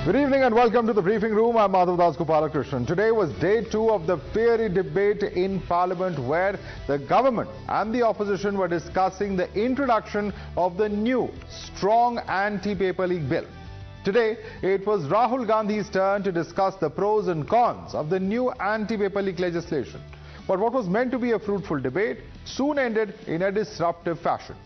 Good evening and welcome to the briefing room. I'm Madhavdas G. Today was day 2 of the fiery debate in Parliament where the government and the opposition were discussing the introduction of the new strong anti-paper league bill. Today, it was Rahul Gandhi's turn to discuss the pros and cons of the new anti-paper league legislation. But what was meant to be a fruitful debate soon ended in a disruptive fashion.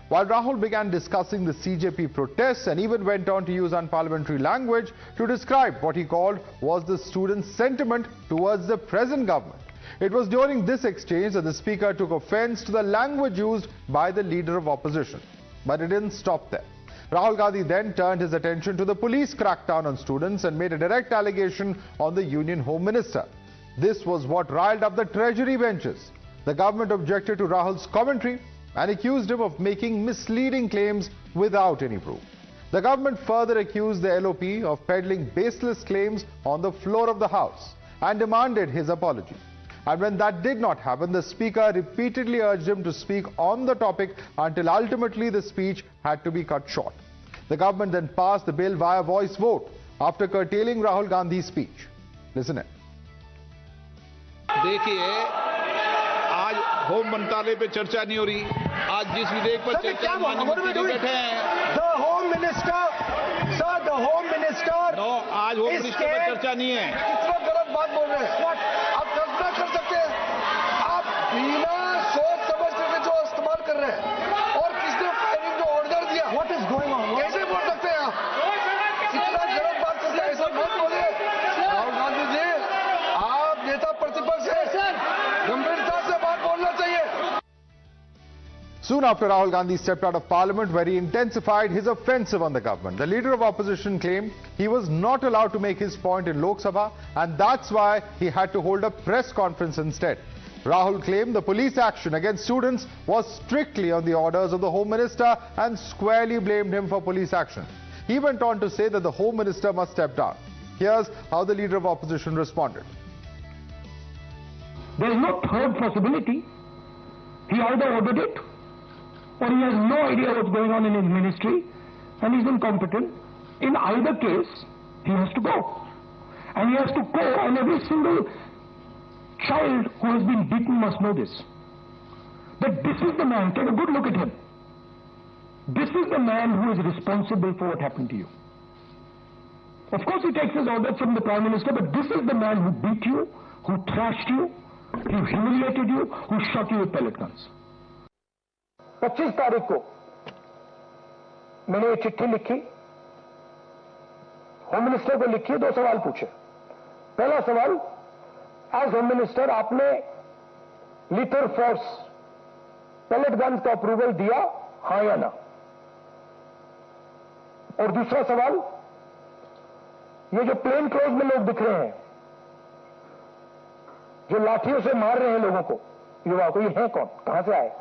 While Rahul began discussing the CJP protests and even went on to use unparliamentary language to describe what he called was the students' sentiment towards the present government. It was during this exchange that the speaker took offense to the language used by the leader of opposition. But it didn't stop there. Rahul Gandhi then turned his attention to the police crackdown on students and made a direct allegation on the Union Home Minister. This was what riled up the Treasury benches. The government objected to Rahul's commentary and accused him of making misleading claims without any proof. The government further accused the LOP of peddling baseless claims on the floor of the House and demanded his apology. And when that did not happen, the Speaker repeatedly urged him to speak on the topic until ultimately the speech had to be cut short. The government then passed the bill via voice vote after curtailing Rahul Gandhi's speech. Listen in. Home मंत्रालय पे चर्चा नहीं हो रही। आज जिस विधेयक पर चर्चा बैठे हैं the home minister sir the home minister no आज होम मिनिस्टर पर चर्चा नहीं है। कितना गलत बात बोल रहे हैं आप कल्पना कर सकते हैं आप बिना सोच समझ के जो इस्तेमाल कर रहे हैं और किसने फायरिंग जो ऑर्डर दिया व्हाट इज गोइंग ऑन कैसे बोल सकते हैं आप कितना गलत बात करते हैं ऐसा मत बोलिए राहुल गांधी जी आप नेता प्रतिपक्ष हैं सर गंभीरता से बात बोलना चाहिए। Soon after, Rahul Gandhi stepped out of Parliament where he intensified his offensive on the government. The leader of opposition claimed he was not allowed to make his point in Lok Sabha and that's why he had to hold a press conference instead. Rahul claimed the police action against students was strictly on the orders of the Home Minister and squarely blamed him for police action. He went on to say that the Home Minister must step down. Here's how the leader of opposition responded. There is no third possibility. He either ordered it or he has no idea what's going on in his ministry and he's incompetent. In either case, he has to go. And he has to go, and every single child who has been beaten must know this. That this is the man, take a good look at him. This is the man who is responsible for what happened to you. Of course he takes his orders from the Prime Minister, but this is the man who beat you, who thrashed you, who humiliated you, who shot you with pellet guns. 25 तारीख को मैंने ये चिट्ठी लिखी home minister को लिखी 2 सवाल पूछे। पहला सवाल एज होम मिनिस्टर आपने लीथर फोर्स पेलेट गन्स का अप्रूवल दिया हां या ना। और दूसरा सवाल ये जो प्लेन क्लोज में लोग दिख रहे हैं जो लाठियों से मार रहे हैं लोगों को युवा को ये है कौन कहां से आए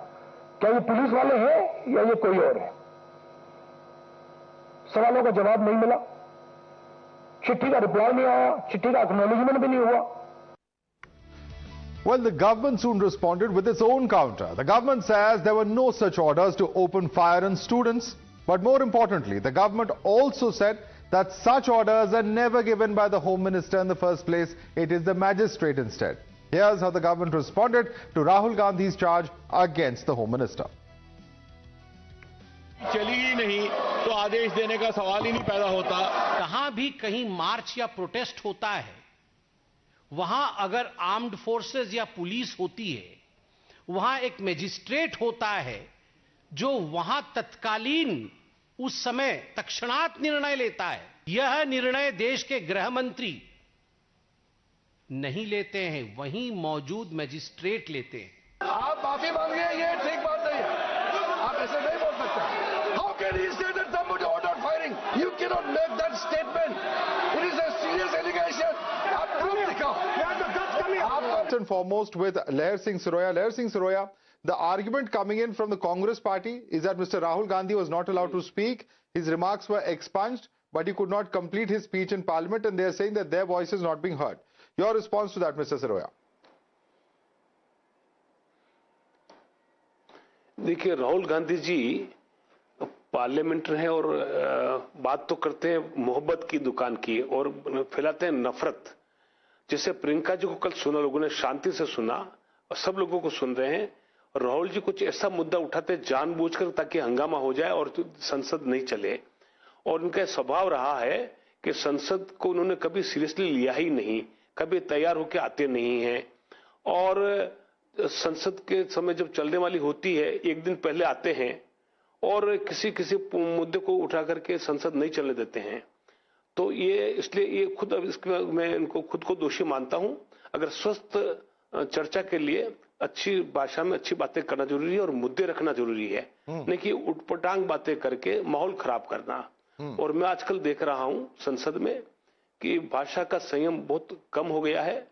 क्या ये पुलिस वाले हैं या ये कोई और है। सवालों का जवाब नहीं मिला चिट्ठी का रिप्लाई नहीं आया चिट्ठी का एक्नॉलेजमेंट भी नहीं हुआ। Well, the government soon responded with its own counter. The government says there were no such orders to open fire on students. But more importantly, the government also said that such orders are never given by the Home Minister in the first place. It is the magistrate instead. Here's how the government responded to Rahul Gandhi's charge against the Home Minister. चली ही नहीं तो आदेश देने का सवाल ही नहीं पैदा होता। कहां भी कहीं मार्च या प्रोटेस्ट होता है वहां अगर आर्म्ड फोर्सेस या पुलिस होती है वहां एक मैजिस्ट्रेट होता है जो वहां तत्कालीन उस समय तत्क्षणात निर्णय लेता है। यह निर्णय देश के गृह मंत्री नहीं लेते हैं वहीं मौजूद मैजिस्ट्रेट लेते हैं। आप माफी मांगिए ये ठीक बात नहीं है आप ऐसे नहीं बोल सकते। How can he say that somebody ordered firing you can not make that statement it is a serious allegation आप प्रूफ दिखाओ। First and foremost with Leher Singh Saroya. Leher Singh Saroya, the argument coming in from the Congress party is that Mr. Rahul Gandhi was not allowed to speak. His remarks were expunged, but he could not complete his speech in Parliament, and they are saying that their voice is not being heard. Your response to that, Mr. Saroya? देखिए Rahul Gandhi ji parliamentary है और बात तो करते हैं मोहब्बत की दुकान की और फैलाते हैं नफरत। जैसे प्रियंका जी को कल सुना, लोगों ने शांति से सुना और सब लोगों को सुन रहे हैं, और राहुल जी कुछ ऐसा मुद्दा उठाते जानबूझकर ताकि हंगामा हो जाए और संसद नहीं चले। और उनका स्वभाव रहा है कि संसद को उन्होंने कभी सीरियसली लिया ही नहीं, कभी तैयार होकर आते नहीं हैं, और संसद के समय जब चलने वाली होती है एक दिन पहले आते हैं और किसी किसी मुद्दे को उठा करके संसद नहीं चलने देते हैं। तो ये इसलिए ये खुद मैं इनको खुद को दोषी मानता हूं। अगर स्वस्थ चर्चा के लिए अच्छी भाषा में अच्छी बातें करना जरूरी है और मुद्दे रखना जरूरी है, नहीं कि उटपटांग बातें करके माहौल खराब करना। और मैं आजकल देख रहा हूं संसद में कि भाषा का संयम बहुत कम हो गया है।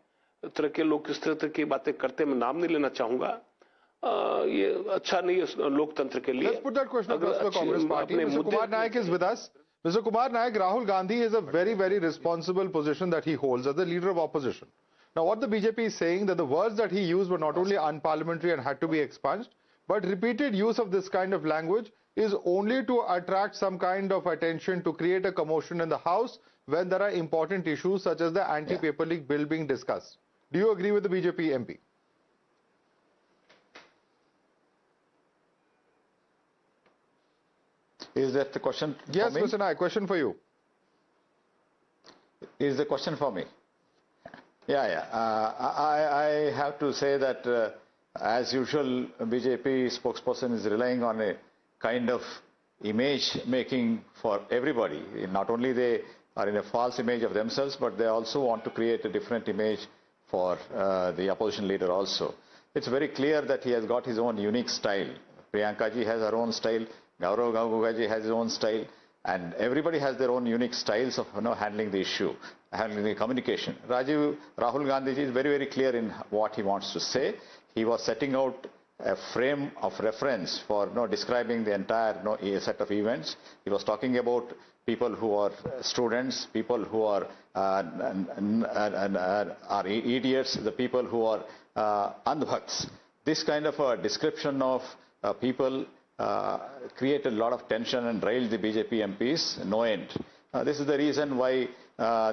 तरह के लोग किस तरह की बातें करते, मैं नाम नहीं लेना चाहूंगा, ये अच्छा नहीं है लोकतंत्र के लिए। Let's put that question across the Congress party. Mr. Kumar Nayak is with us. Mr. Kumar Nayak, Rahul Gandhi is a very, very responsible position that he holds as the leader of opposition. Now, what the BJP is saying that the words that he used were not only unparliamentary and had to be expunged, but repeated use of this kind of language is only to attract some kind of attention, to create a commotion in the House when there are important issues such as the anti-paper leak bill being discussed. Do you agree with the BJP MP? Is that the question? Yes, for me? Mr. Nayak, question for you. Is the question for me? Yeah. I have to say that as usual, BJP spokesperson is relying on a kind of image making for everybody. Not only they are in a false image of themselves, but they also want to create a different image for the opposition leader also. It's very clear that he has got his own unique style. Priyanka ji has her own style, Govt ji has his own style, and everybody has their own unique styles of handling the issue, handling the communication. Rahul Gandhi ji is very, very clear in what he wants to say. He was setting out a frame of reference for describing the entire set of events. He was talking about people who are students, people who are idiots, the people who are andhbhakts. This kind of a description of people created a lot of tension and railed the BJP MPs no end. This is the reason why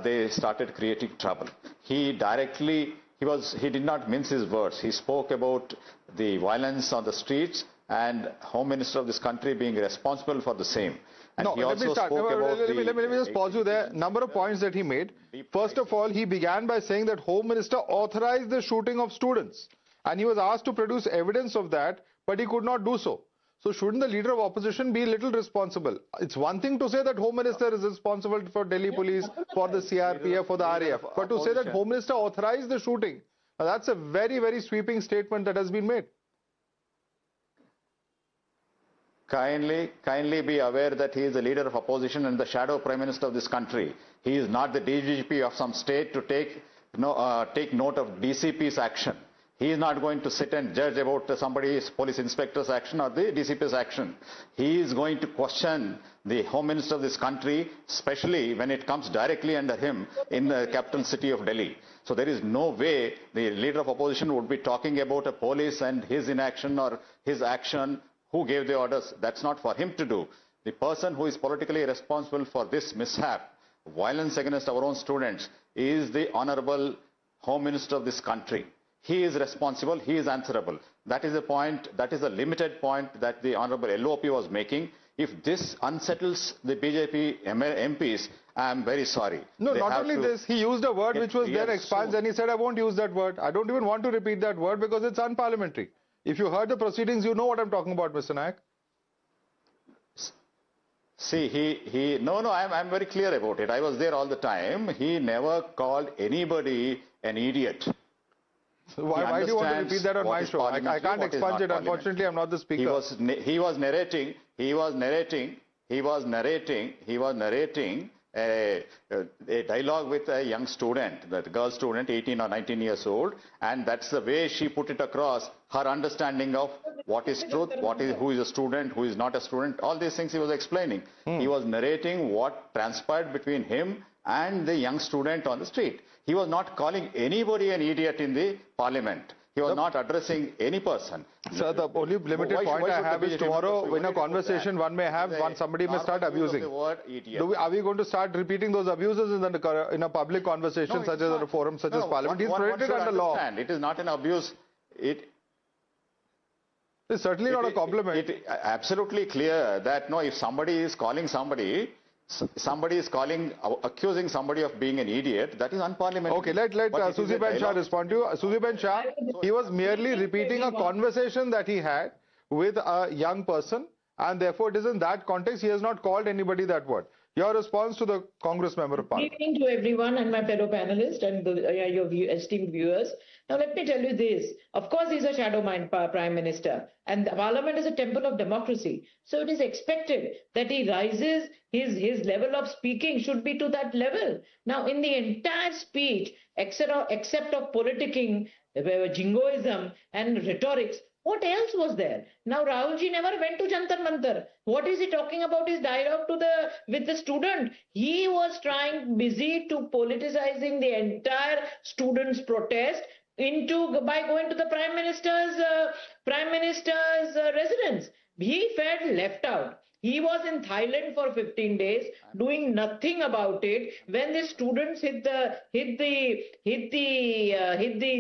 they started creating trouble. He did not mince his words. He spoke about the violence on the streets and Home Minister of this country being responsible for the same. And no, he also spoke about let me just pause you there. Number of points that he made. First of all, he began by saying that Home Minister authorized the shooting of students. And he was asked to produce evidence of that, but he could not do so. So shouldn't the leader of opposition be a little responsible? It's one thing to say that Home Minister is responsible for Delhi police, for the CRPF, for the RAF. But to say that Home Minister authorized the shooting, that's a very, very sweeping statement that has been made. Kindly be aware that he is the leader of opposition and the shadow prime minister of this country. He is not the DGP of some state to take note of DCP's action. He is not going to sit and judge about somebody's police inspector's action or the DCP's action. He is going to question the Home Minister of this country, especially when it comes directly under him in the capital city of Delhi. So there is no way the leader of opposition would be talking about a police and his inaction or his action, who gave the orders. That's not for him to do. The person who is politically responsible for this mishap, violence against our own students, is the Honorable Home Minister of this country. He is responsible, he is answerable. That is the point, that is the limited point that the Honorable LOP was making. If this unsettles the BJP MPs, I am very sorry. No, not only this, he used a word which was there expunged and he said, I won't use that word. I don't even want to repeat that word because it's unparliamentary. If you heard the proceedings, you know what I'm talking about, Mr. Nayak. See, I'm very clear about it. I was there all the time. He never called anybody an idiot. So why do you want to repeat that on my show? I can't expunge it. Unfortunately, I'm not the speaker. He was narrating a dialogue with a young student, the girl student, 18 or 19 years old, and that's the way she put it across, her understanding of what is truth, who is a student, who is not a student, all these things he was explaining. He was narrating what transpired between him and the young student on the street. He was not calling anybody an idiot in the parliament. He was not addressing any person. Sir, the only limited point I have is tomorrow in a conversation one may have, somebody may start abusing. Are we going to start repeating those abuses in a public conversation such as a forum such as Parliament? He's protected under law. It is not an abuse. It's certainly not a compliment. It absolutely clear that no, if somebody is calling somebody is accusing somebody of being an idiot, that is unparliamentary. Okay, let Susie Ben Shah respond to you. Susie Ben Shah, he was merely repeating a conversation that he had with a young person, and therefore it is in that context he has not called anybody that word. Your response to the Congress member of Parliament. Good evening to everyone and my fellow panelists and your esteemed viewers. Now let me tell you this. Of course, he's a shadow Prime Minister, and the Parliament is a temple of democracy. So it is expected that he rises, his level of speaking should be to that level. Now, in the entire speech, except of politicking, jingoism and rhetorics, what else was there? Now, Rahulji never went to Jantar Mantar. What is he talking about his dialogue with the student? He was busy to politicizing the entire students' protest by going to the Prime Minister's residence. He felt left out. He was in Thailand for 15 days, doing nothing about it. When the students hit the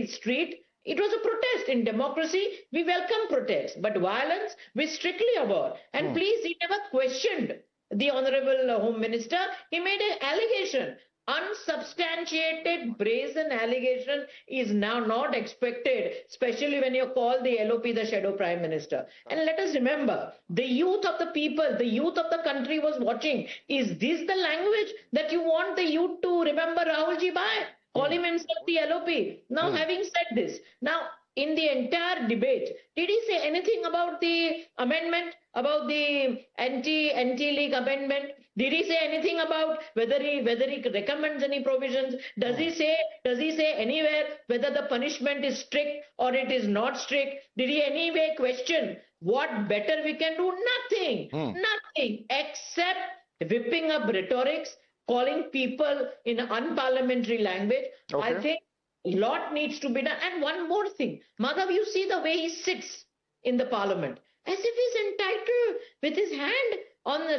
street, it was a protest. In democracy, we welcome protests, but violence we strictly abhor. And please, he never questioned the Honorable Home Minister. He made an allegation. Unsubstantiated, brazen allegation is now not expected, especially when you call the LOP the shadow Prime Minister. And let us remember, the youth of the people, the youth of the country was watching. Is this the language that you want the youth to remember Rahulji by? Call him himself the LOP. Now, having said this, now in the entire debate, did he say anything about the amendment, about the anti-leak amendment? Did he say anything about whether he recommends any provisions? Does he say anywhere whether the punishment is strict or it is not strict? Did he anyway question what better we can do? Nothing. Nothing except whipping up rhetorics, calling people in unparliamentary language. Okay. I think a lot needs to be done. And one more thing, Madhav, you see the way he sits in the Parliament, as if he's entitled with his hand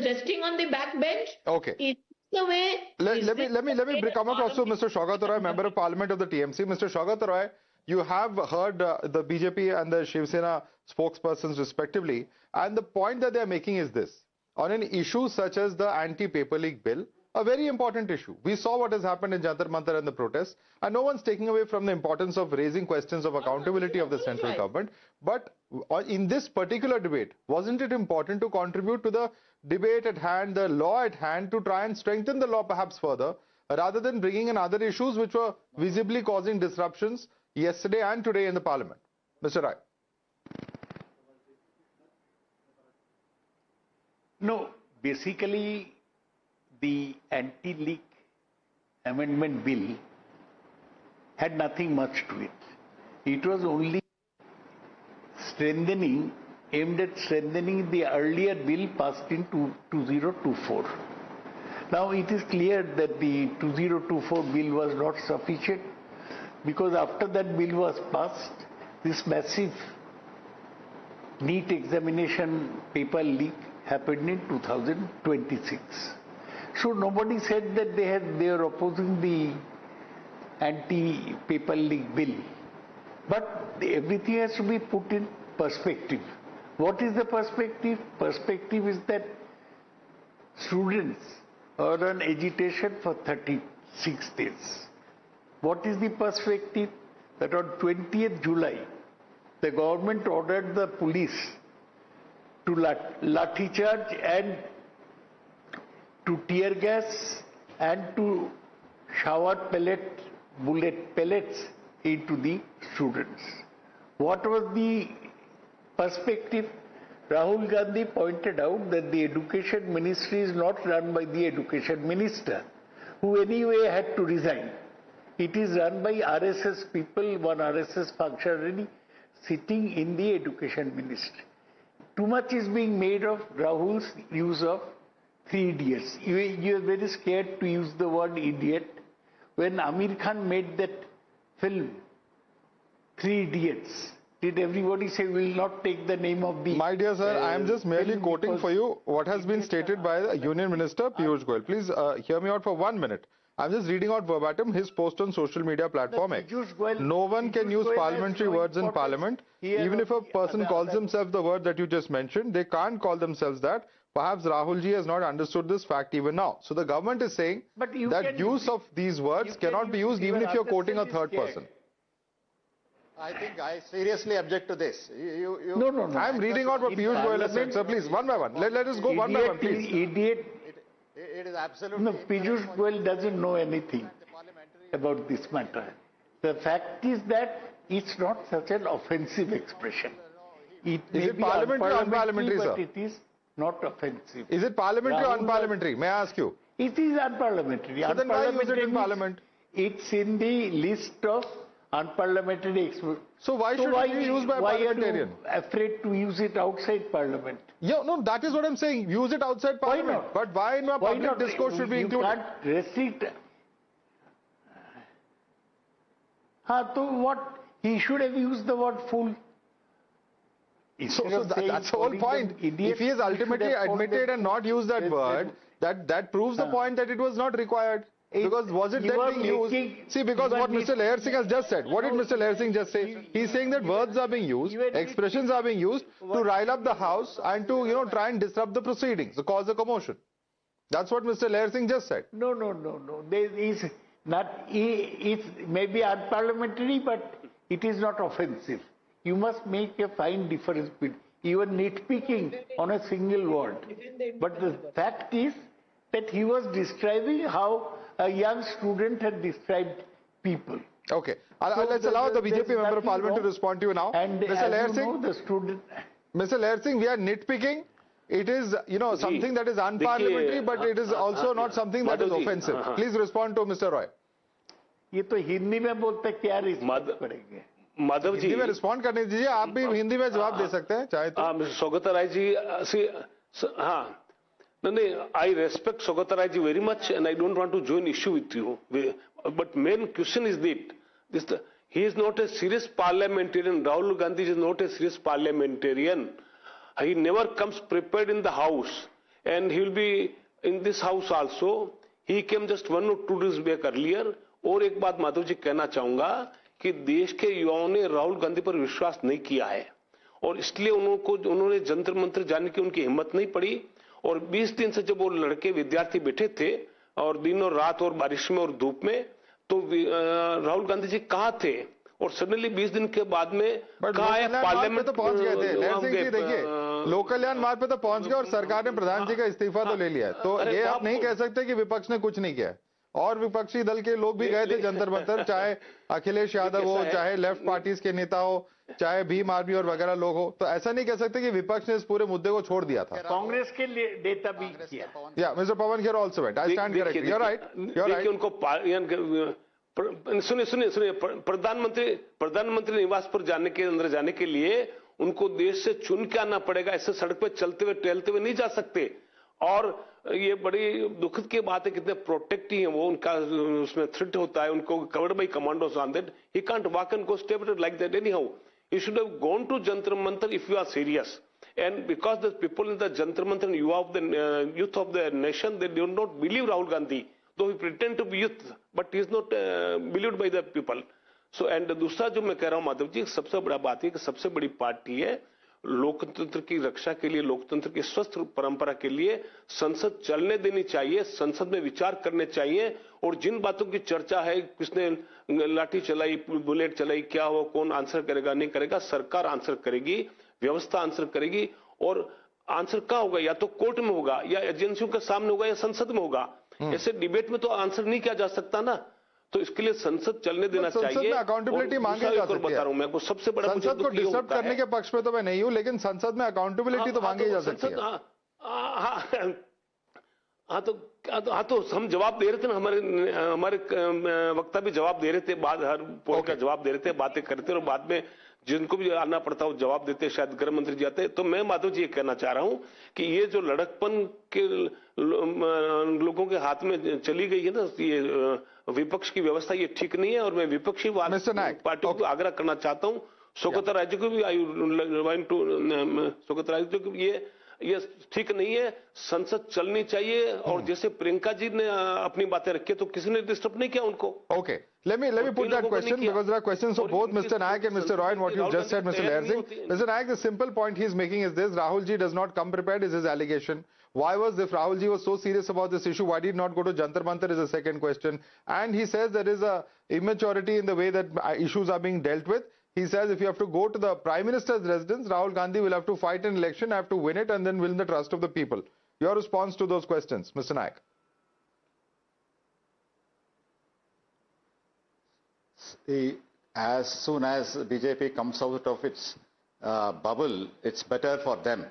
resting on the back bench. Okay. Is the way. Let me come across to Mr. Shaukat Roy, Member of Parliament of the TMC. Mr. Shaukat Roy, you have heard the BJP and the Shiv Sena spokespersons respectively, and the point that they are making is this: on an issue such as the anti-paper leak bill, a very important issue. We saw what has happened in Jantar Mantar and the protests, and no one's taking away from the importance of raising questions of accountability of the central government. But in this particular debate, wasn't it important to contribute to the debate at hand, the law at hand, to try and strengthen the law perhaps further, rather than bringing in other issues which were visibly causing disruptions yesterday and today in the Parliament? Mr. Rai. No, basically, the anti-leak amendment bill had nothing much to it. It was only aimed at strengthening the earlier bill passed in 2024. Now it is clear that the 2024 bill was not sufficient, because after that bill was passed, this massive NEET examination paper leak happened in 2026. So nobody said that they are opposing the anti-paper leak bill. But everything has to be put in perspective. What is the perspective? Perspective is that students are on agitation for 36 days. What is the perspective? That on 20th July, the government ordered the police to lathi charge and to tear gas and to shower bullet pellets into the students. What was the perspective? Rahul Gandhi pointed out that the education ministry is not run by the education minister, who anyway had to resign. It is run by RSS people, one RSS functionary sitting in the education ministry. Too much is being made of Rahul's use of 3 idiots. You are very scared to use the word idiot. When Amir Khan made that film, Three Idiots. Did everybody say we will not take the name of the... My dear sir, I am just merely quoting for you what has been stated by the Union Minister Piyush Goyal. Please hear me out for 1 minute. I'm just reading out verbatim his post on social media platform. No one can use parliamentary words in parliament. Even if a person calls himself the word that you just mentioned, they can't call themselves that. Perhaps Rahul Ji has not understood this fact even now. So the government is saying that use of these words cannot be used even if you're quoting a third person. I think I seriously object to this. No. I'm reading out what Piyush Goyal has said. So please, one by one. Let us go one by one, please. Idiot. It is absolutely... No, Piyush Goyal doesn't know anything about this matter. The fact is that it's not such an offensive expression. It Is it parliamentary or unparliamentary, sir? But it is not offensive. Is it parliamentary or unparliamentary? May I ask you? It is unparliamentary. So then why use it in parliament? It's in the list of unparliamentary expressions. So why should it be used by a parliamentarian? Why are you afraid to use it outside parliament? Yeah, no, that is what I'm saying. Use it outside parliament. not? But why in my public discourse should be included? You can't restrict. So what? He should have used the word fool. So that's the whole point. If he has ultimately admitted and not used that word, that proves the point that it was not required. Because was it then being used? See, because what Mr. Lair Singh has just said. What did Mr. Lair Singh just say? He's saying that words are being used, expressions are being used to rile up the house and to, try and disrupt the proceedings, to cause a commotion. That's what Mr. Lair Singh just said. No. There is not. It's maybe unparliamentary, but it is not offensive. You must make a fine difference between even nitpicking on a single word. But the fact is that he was describing how a young student had described people. Okay. Let's allow the BJP Member of Parliament to respond to you now. And Mr. Lair Singh, the student... Mr. Lair Singh, we are nitpicking. It is, something that is unparliamentary, but it is also not something that is offensive. Please respond to Mr. Roy. ये तो हिंदी में बोलते क्या respond करेंगे? माधव जी हिंदी में respond करने दीजिए. आप भी हिंदी में जवाब दे सकते हैं चाहे तो. स्वागत राय जी, हाँ. No, I respect Saugata Rai ji very much and I don't want to join issue with you. But main question is that he is not a serious parliamentarian. Rahul Gandhi is not a serious parliamentarian. He never comes prepared in the house and he will be in this house also. He came just 1 or 2 days back earlier. और एक बात माधव जी कहना चाहूंगा कि देश के युवाओं ने राहुल गांधी पर विश्वास नहीं किया है और इसलिए उन्होंने जंतर मंतर जाने की उनकी हिम्मत नहीं पड़ी. और 20 दिन से जब वो लड़के विद्यार्थी बैठे थे और दिन और रात और बारिश में और धूप में, तो राहुल गांधी जी कहाँ थे और सडनली 20 दिन के बाद में कहाँ है पार्लियामेंट? तो पहुंच गए थे. लहर सिंह जी देखिए, लोक कल्याण मार्ग पे तो पहुंच गए और सरकार ने प्रधान जी का इस्तीफा तो ले लिया है. तो ये आप नहीं कह सकते कि विपक्ष ने कुछ नहीं किया. और विपक्षी दल के लोग भी गए थे जंतर मंतर, चाहे अखिलेश यादव हो, चाहे लेफ्ट पार्टीज के नेता हो, चाहे भीम आर्मी और वगैरह लोग हो. तो ऐसा नहीं कह सकते कि विपक्ष ने इस पूरे मुद्दे को छोड़ दिया था. कांग्रेस के लिए नेता भी किया. या mister Pawan here also right. I stand correct. You are right. उनको सुनिए प्रधानमंत्री निवास पर अंदर जाने के लिए उनको देश से चुन के आना पड़ेगा. ऐसे सड़क पे चलते हुए टहलते हुए नहीं जा सकते. और ये बड़ी दुखद की बात है, कितने प्रोटेक्टिव हैं वो, उनका उसमें थ्रेट होता है, उनको covered by commandos on that. He can't walk and go step like that any how. You should have gone to Jantar Mantar if you are serious. And because the people in the Jantar Mantar and youth of the nation, they do not believe Rahul Gandhi. Though he pretend to be youth, but he is not believed by the people. So, and दूसरा जो मैं कह रहा हूँ माधव जी, सबसे बड़ा बात है कि सबसे बड़ी पार्टी है. लोकतंत्र की रक्षा के लिए, लोकतंत्र की स्वस्थ परंपरा के लिए संसद चलने देनी चाहिए, संसद में विचार करने चाहिए. और जिन बातों की चर्चा है, किसने लाठी चलाई, बुलेट चलाई, क्या हो, कौन आंसर करेगा नहीं करेगा, सरकार आंसर करेगी, व्यवस्था आंसर करेगी. और आंसर कहाँ होगा? या तो कोर्ट में होगा, या एजेंसियों के सामने होगा, या संसद में होगा. ऐसे डिबेट में तो आंसर नहीं किया जा सकता ना. तो इसके लिए संसद चलने देना चाहिए. अकाउंटेबिलिटी मांगी जा सकती है. बता रहा हूं मैं, को सबसे बड़ा संसद को डिस्टर्ब करने के पक्ष में तो मैं नहीं हूं, लेकिन संसद में अकाउंटेबिलिटी तो मांगी जा सकती है. हाँ तो हम जवाब दे रहे थे ना, हमारे वक्ता भी जवाब दे रहे थे, बाद हर पॉइंट का जवाब दे रहे थे, बातें करते और बाद में जिनको भी आना पड़ता हो जवाब देते, शायद गृह मंत्री जी आते। तो मैं माधव जी ये कहना चाह रहा हूं कि ये जो लड़कपन के लोगों के हाथ में चली गई है ना, ये विपक्ष की व्यवस्था, ये ठीक नहीं है। और मैं विपक्षी पार्टी को आग्रह करना चाहता हूं, शौकत राय जी को भी शौकत राय जी को ये ठीक नहीं है। संसद चलनी चाहिए। और जैसे प्रियंका जी ने अपनी बातें रखी तो किसी ने डिस्टर्ब नहीं किया उनको। Okay, let me put that question because there are questions for both Mr. Nayak and Mr. Roy and what you just said, Mr. Leher Singh. Mr. Nayak, the simple point he's making is this: Rahul ji does not come prepared is his allegation. Why was, if Rahul ji was so serious about this issue, why did not go to Jantar Mantar is a second question. And he says there is a immaturity in the way that issues are being dealt with. He says if you have to go to the Prime Minister's residence, Rahul Gandhi will have to fight an election, have to win it and then win the trust of the people. Your response to those questions, Mr. Nayak? As soon as BJP comes out of its bubble, it's better for them.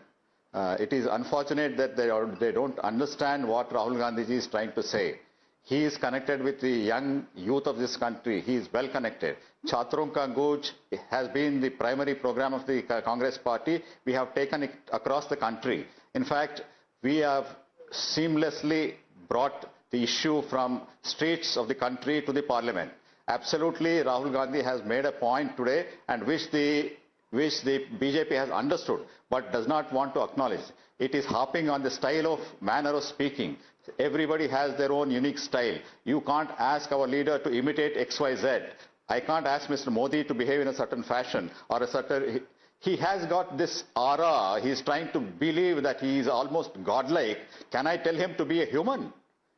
It is unfortunate that they don't understand what Rahul Gandhi ji is trying to say. He is connected with the young youth of this country. He is well connected. Chhatron Ka Guj has been the primary program of the Congress party. We have taken it across the country. In fact, we have seamlessly brought the issue from streets of the country to the parliament. Absolutely, Rahul Gandhi has made a point today and which the BJP has understood but does not want to acknowledge. It is harping on the style of manner of speaking. Everybody has their own unique style. You can't ask our leader to imitate XYZ. I can't ask Mr. Modi to behave in a certain fashion or a certain... He has got this aura. He is trying to believe that he is almost godlike. Can I tell him to be a human?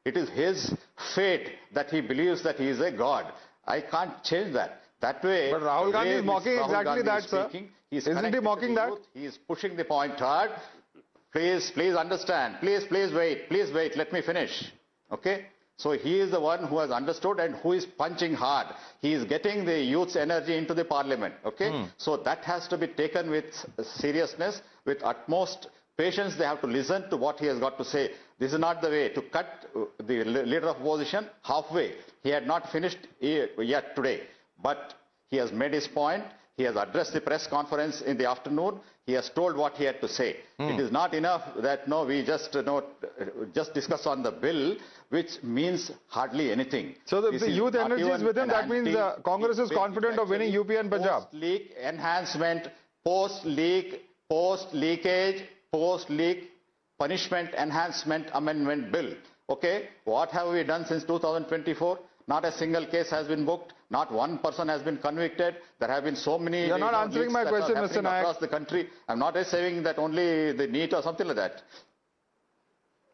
It is his fate that he believes that he is a god. I can't change that. That way... But Rahul Gandhi is mocking exactly that, sir. Isn't he mocking that? He is pushing the point hard. Please understand. Please wait. Let me finish. Okay? So he is the one who has understood and who is punching hard. He is getting the youth's energy into the parliament. Okay? So that has to be taken with seriousness, with utmost patience. They have to listen to what he has got to say. This is not the way to cut the leader of opposition halfway. He had not finished yet today. But he has made his point. He has addressed the press conference in the afternoon. He has told what he had to say. It is not enough that we just discuss on the bill, which means hardly anything. So the youth energy is with him. That means Congress is confident of winning UP and Punjab. Post-leak enhancement, post-leakage, post-leak punishment enhancement amendment bill. Okay, what have we done since 2024? Not a single case has been booked. Not one person has been convicted. There have been so many... You're not answering my question, Mr. Nayak. Across the country. I'm not saying that only the NEET or something like that.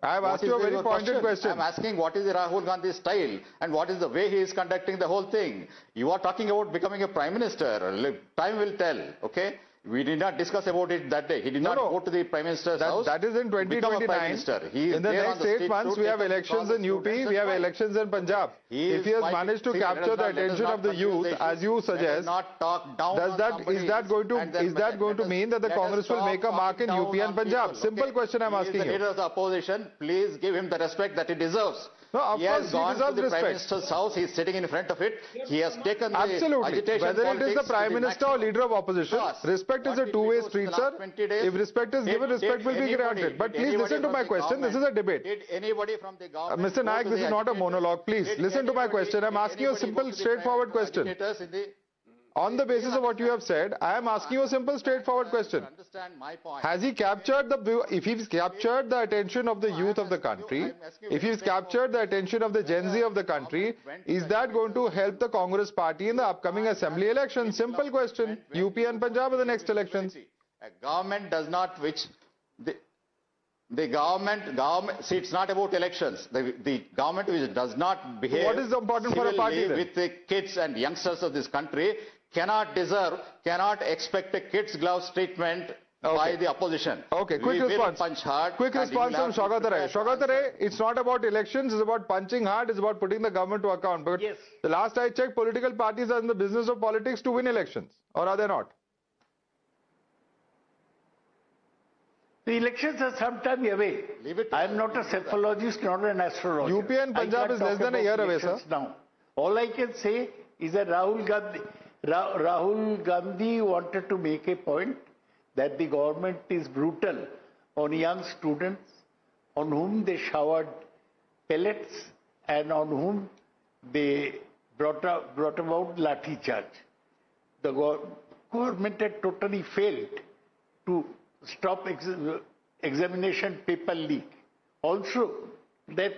I have asked you a very pointed question. I'm asking what is the Rahul Gandhi style and what is the way he is conducting the whole thing. You are talking about becoming a prime minister. Time will tell, okay? We did not discuss about it that day. He did not go to the Prime Minister's house. That is in 2029. In the next 8 months, we have elections in UP, we have elections in Punjab. If he has managed to capture the attention of the youth, as you suggest, is that going to mean that the Congress will make a mark in UP and Punjab? Simple question I'm asking you. The leader of the opposition, please give him the respect that he deserves. No, of course, he deserves respect. Prime Minister's house, he is sitting in front of it. He has taken the agitation. Whether it is the Prime Minister or leader of opposition, respect is a two-way street, sir. If respect is given, respect will be granted. But please listen to my question. This is a debate. Did anybody from the government... Mr. Nayak, this is not a monologue. Please listen to my question. I'm asking you a simple, straightforward question. On the basis of what you have said, I am asking you a simple, straightforward question. Has he captured if he's captured the attention of the youth of the country, if he's captured the attention of the Gen Z of the country, is that going to help the Congress party in the upcoming assembly elections? Simple question. UP and Punjab are the next elections. A government does not, the government, see, it's not about elections. The government which does not behave... What is important for a party then? With the kids and youngsters of this country cannot expect a kid's gloves treatment by the opposition. Okay, quick response. Punch hard. Quick response from Shaukat Rai. Shaukat Rai, it's not about elections, it's about punching hard, it's about putting the government to account. But the last I checked, political parties are in the business of politics to win elections. Or are they not? The elections are some time away. I am not a cephalogist, not an astrologer. UP and Punjab is less than a year away, sir. Now, all I can say is that Rahul Gandhi, Rahul Gandhi wanted to make a point that the government is brutal on young students on whom they showered pellets and on whom they brought about lathi charge. The government had totally failed to stop examination paper leak. Also, that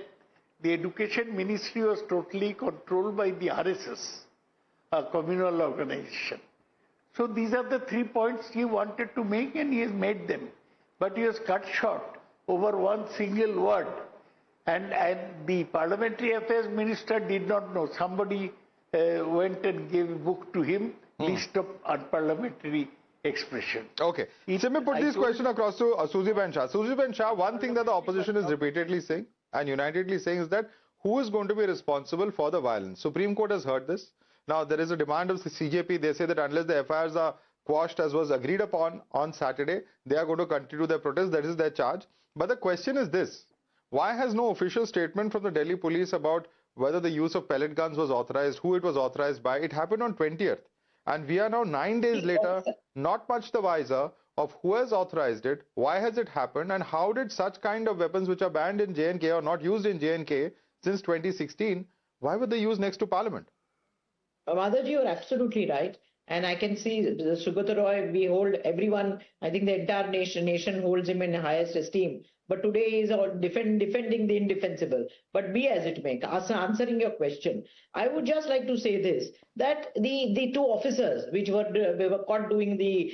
the Education Ministry was totally controlled by the RSS, a communal organization. So these are the 3 points he wanted to make, and he has made them. But he was cut short over one single word. And the Parliamentary Affairs Minister did not know. Somebody went and gave a book to him, list of unparliamentary expression. Okay. Let me put this question across to Susie Ben Shah. Susie Ben Shah, one thing that the opposition is repeatedly saying and unitedly saying is that who is going to be responsible for the violence? Supreme Court has heard this. Now, there is a demand of the CJP. They say that unless the FIRs are quashed as was agreed upon on Saturday, they are going to continue their protest. That is their charge. But the question is this. Why has no official statement from the Delhi police about whether the use of pellet guns was authorized, who it was authorized by? It happened on 20th. And we are now 9 days later, not much the wiser of who has authorized it, why has it happened, and how did such kind of weapons which are banned in J&K or not used in J&K since 2016, why were they used next to Parliament? Madhavji, you're absolutely right. And I can see Sugata Roy, we hold everyone, I think the entire nation holds him in highest esteem. But today he is defending the indefensible. But be as it may, answering your question, I would just like to say this, that the 2 officers which were caught doing the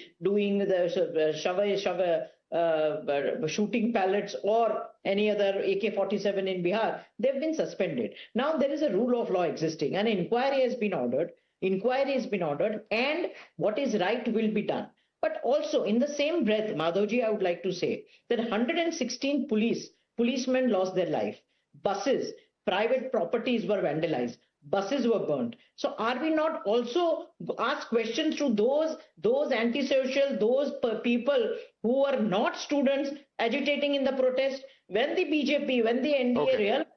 shooting pellets or any other AK-47 in Bihar, they've been suspended. Now there is a rule of law existing. An inquiry has been ordered. And what is right will be done. But also in the same breath, Madhavji, I would like to say that 116 policemen lost their life. Buses, private properties were vandalized. Buses were burnt. So are we not also ask questions to those antisocial, those people who are not students agitating in the protest? When the BJP, when the NDA realized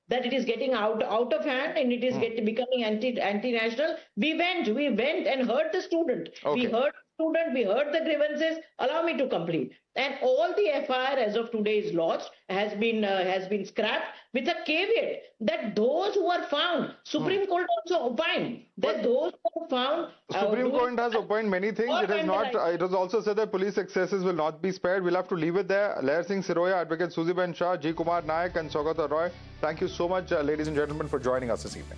that it is getting out of hand and it is becoming anti-national, we went and heard the student. We heard the grievances. Allow me to complete. And all the FIR as of today is lodged, has been scrapped with a caveat that those who are found, Supreme Court also opined that those who are found. Supreme Court has opined many things. It has not. It has also said that police excesses will not be spared. We'll have to leave it there. Lair Singh Siroya, Advocate Susie Ben Shah, G. Kumar Nayak, and Saugata Roy. Thank you so much, ladies and gentlemen, for joining us this evening.